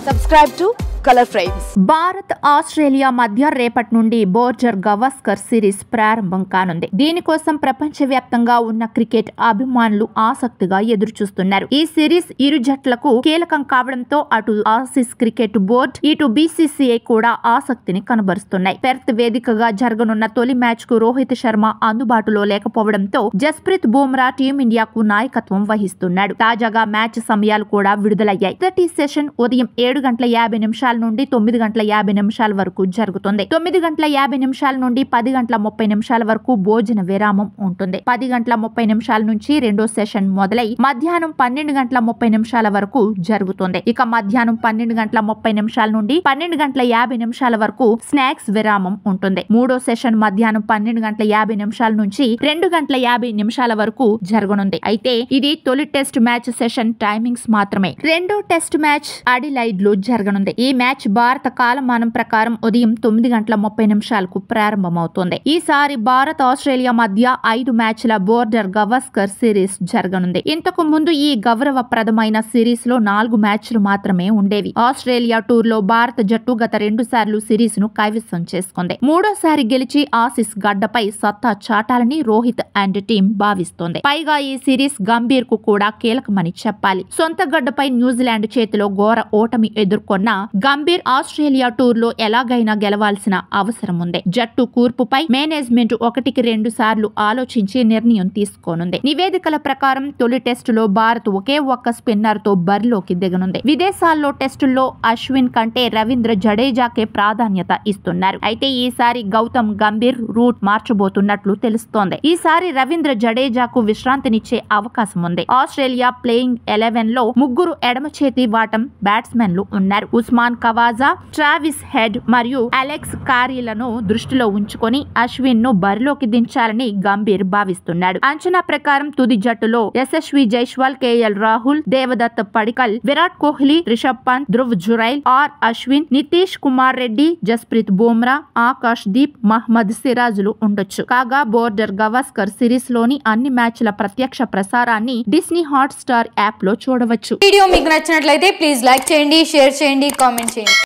Subscribe to Color Frames. Bharat Australia మధ్య రేపటి నుండి బోర్డర్ గవాస్కర్ సిరీస్ ప్రారంభం కానుంది. దీనికోసం ప్రపంచవ్యాప్తంగా ఉన్న క్రికెట్ అభిమానులు ఆసక్తిగా ఎదురుచూస్తున్నారు. ఈ సిరీస్ ఇరు జట్లకు కీలకం కావడంతో అటు ఆసీస్ క్రికెట్ బోర్డు ఇటు బీసీసీఐ కూడా ఆసక్తిని కనబరుస్తున్నాయి. పెర్త్ వేదికగా జరగనున్న తొలి మ్యాచ్ కు రోహిత్ శర్మ అందుబాటులో లేకపోవడంతో జస్ప్రీత్ బుమ్రా టీమిండియాకు నాయకత్వం వహిస్తున్నాడు. తాజాగా మ్యాచ్ సమయాలు కూడా విడుదలయ్యాయి. మొదటి సెషన్ ఉదయం 7:50 నుండి 9:50 వరకు జరుగుతుంది. 9:50 నుండి 10:30 వరకు భోజన విరామం ఉంటుంది. 10:30 నుంచి రెండో సెషన్ మొదలై మధ్యాహ్నం 12:30 వరకు జరుగుతుంది. ఇక మధ్యాహ్నం 12:30 నుండి 12:50 వరకు స్నాక్స్ విరామం ఉంటుంది. మూడో సెషన్ మధ్యాహ్నం 12:50 నుంచి 2:50 వరకు జరగనుంది. అయితే ఇది తొలి టెస్ట్ మ్యాచ్ సెషన్ టైమింగ్స్ మాత్రమే. రెండో టెస్ట్ మ్యాచ్ అడిలైడ్ లో జరగనుంది. ఈ మ్యాచ్ భారత కాలమానం ప్రకారం ఉదయం 9:30 ప్రారంభమవుతోంది. ఈసారి భారత్ ఆస్ట్రేలియా మధ్య 5 మ్యాచ్ల బోర్డర్ గవాస్కర్ సిరీస్ జరగనుంది. ఇంతకు ముందు ఈ గౌరవప్రదమైన సిరీస్ లో 4 మ్యాచ్లు మాత్రమే ఉండేవి. ఆస్ట్రేలియా టూర్ లో భారత జట్టు గత 2 సార్లు సిరీస్ ను కైవసం చేసుకుంది. మూడోసారి గెలిచి ఆసీస్ గడ్డపై సత్తా చాటాలని రోహిత్ అండ్ టీం భావిస్తోంది. పైగా ఈ సిరీస్ గంభీర్ కు కూడా కీలకమని చెప్పాలి. సొంత గడ్డపై న్యూజిలాండ్ చేతిలో ఘోర ఓటమి ఎదుర్కొన్న గంభీర్ ఆస్ట్రేలియా టూర్ లో ఎలాగైనా గెలవాల్సిన అవసరం ఉంది. జట్టు కూర్పుపై మేనేజ్మెంట్ 1-2 సార్లు ఆలోచించి నిర్ణయం తీసుకోనుంది. నివేదికల ప్రకారం తొలి టెస్టులో భారత్ ఒకే ఒక్క స్పిన్నర్ తో బరిలోకి దిగనుంది. విదేశాల్లో టెస్టుల్లో అశ్విన్ కంటే రవీంద్ర జడేజాకే ప్రాధాన్యత ఇస్తున్నారు. అయితే ఈసారి గౌతమ్ గంభీర్ రూట్ మార్చబోతున్నట్లు తెలుస్తోంది. ఈసారి రవీంద్ర జడేజాకు విశ్రాంతినిచ్చే అవకాశం ఉంది. ఆస్ట్రేలియా ప్లేయింగ్ 11 లో 3 ఎడమ చేతి వాటం బ్యాట్స్మెన్లు ఉన్నారు. ఉస్మాన్ ఖవాజా, ట్రావిస్ హెడ్ మరియు అలెక్స్ కారీలను దృష్టిలో ఉంచుకొని అశ్విన్ ను బరిలోకి దించాలని గంభీర్ భావిస్తున్నాడు. అంచనా ప్రకారం తుది జట్టులో యశస్వి జైస్వాల్, కేఎల్ రాహుల్, దేవదత్ పడికల్, విరాట్ కోహ్లీ, రిషబ్ పంత్, ధ్రువ్ జురైల్, ఆర్ అశ్విన్, నితీష్ కుమార్ రెడ్డి, జస్ప్రీత్ బుమ్రా, ఆకాష్ దీప్, మహ్మద్ సిరాజులు ఉండొచ్చు. కాగా బోర్డర్ గవాస్కర్ సిరీస్ లోని అన్ని మ్యాచ్ల ప్రత్యక్ష ప్రసారాన్ని డిస్నీ హాట్ స్టార్ యాప్ లో చూడవచ్చు. వీడియో మీకు నచ్చినట్లయితే ప్లీజ్ లైక్ చేయండి, షేర్ చేయండి, కామెంట్ చేయండి.